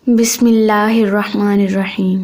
بسم اللہ الرحمن الرحیم۔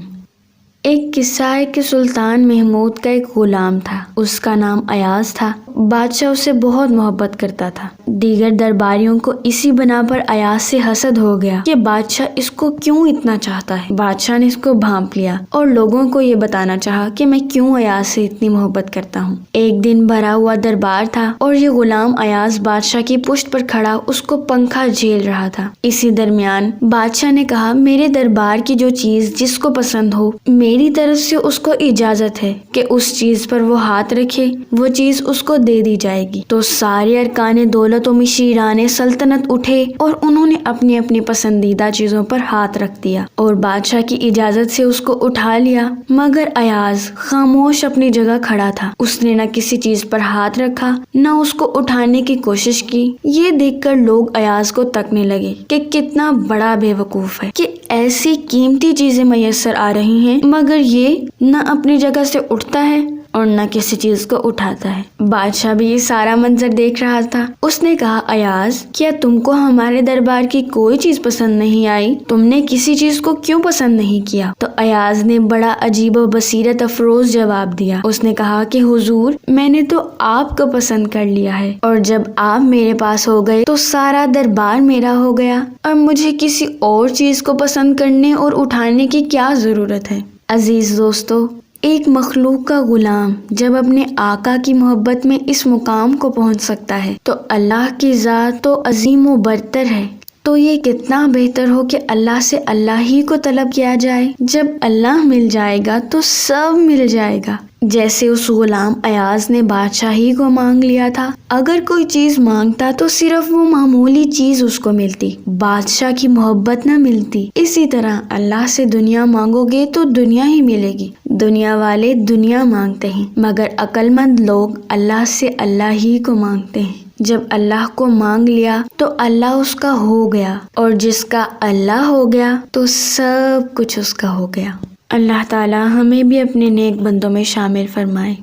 ایک قصہ ہے کہ سلطان محمود کا ایک غلام تھا، اس کا نام ایاز تھا۔ بادشاہ اسے بہت محبت کرتا تھا۔ دیگر درباریوں کو اسی بنا پر ایاز سے حسد ہو گیا کہ بادشاہ اس کو کیوں اتنا چاہتا ہے۔ بادشاہ نے اس کو بھانپ لیا اور لوگوں کو یہ بتانا چاہا کہ میں کیوں ایاز سے اتنی محبت کرتا ہوں۔ ایک دن بھرا ہوا دربار تھا اور یہ غلام ایاز بادشاہ کی پشت پر کھڑا اس کو پنکھا جھیل رہا تھا۔ اسی درمیان بادشاہ نے کہا، میرے دربار کی جو چیز جس کو پسند ہو، میری طرف سے اس کو اجازت ہے کہ اس چیز پر وہ ہاتھ رکھے، وہ چیز اس کو دے دی جائے گی۔ تو سارے ارکان دولت و مشیران سلطنت اٹھے اور انہوں نے اپنی اپنی پسندیدہ چیزوں پر ہاتھ رکھ دیا اور بادشاہ کی اجازت سے اس کو اٹھا لیا، مگر ایاز خاموش اپنی جگہ کھڑا تھا۔ اس نے نہ کسی چیز پر ہاتھ رکھا، نہ اس کو اٹھانے کی کوشش کی۔ یہ دیکھ کر لوگ ایاز کو تکنے لگے کہ کتنا بڑا بے وقوف ہے کہ ایسی قیمتی چیزیں میسر آ رہی ہیں مگر یہ نہ اپنی جگہ سے اٹھتا ہے اور نہ کسی چیز کو اٹھاتا ہے۔ بادشاہ بھی یہ سارا منظر دیکھ رہا تھا۔ اس نے کہا، ایاز، کیا تم کو ہمارے دربار کی کوئی چیز پسند نہیں آئی؟ تم نے کسی چیز کو کیوں پسند نہیں کیا؟ تو ایاز نے بڑا عجیب و بصیرت افروز جواب دیا۔ اس نے کہا کہ حضور، میں نے تو آپ کو پسند کر لیا ہے، اور جب آپ میرے پاس ہو گئے تو سارا دربار میرا ہو گیا، اور مجھے کسی اور چیز کو پسند کرنے اور اٹھانے کی کیا ضرورت ہے؟ عزیز دوستو، ایک مخلوق کا غلام جب اپنے آقا کی محبت میں اس مقام کو پہنچ سکتا ہے تو اللہ کی ذات تو عظیم و برتر ہے۔ تو یہ کتنا بہتر ہو کہ اللہ سے اللہ ہی کو طلب کیا جائے۔ جب اللہ مل جائے گا تو سب مل جائے گا۔ جیسے اس غلام ایاز نے بادشاہی کو مانگ لیا تھا، اگر کوئی چیز مانگتا تو صرف وہ معمولی چیز اس کو ملتی، بادشاہ کی محبت نہ ملتی۔ اسی طرح اللہ سے دنیا مانگو گے تو دنیا ہی ملے گی۔ دنیا والے دنیا مانگتے ہیں مگر عقل مند لوگ اللہ سے اللہ ہی کو مانگتے ہیں۔ جب اللہ کو مانگ لیا تو اللہ اس کا ہو گیا، اور جس کا اللہ ہو گیا تو سب کچھ اس کا ہو گیا۔ اللہ تعالی ہمیں بھی اپنے نیک بندوں میں شامل فرمائے،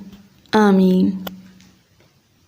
آمین۔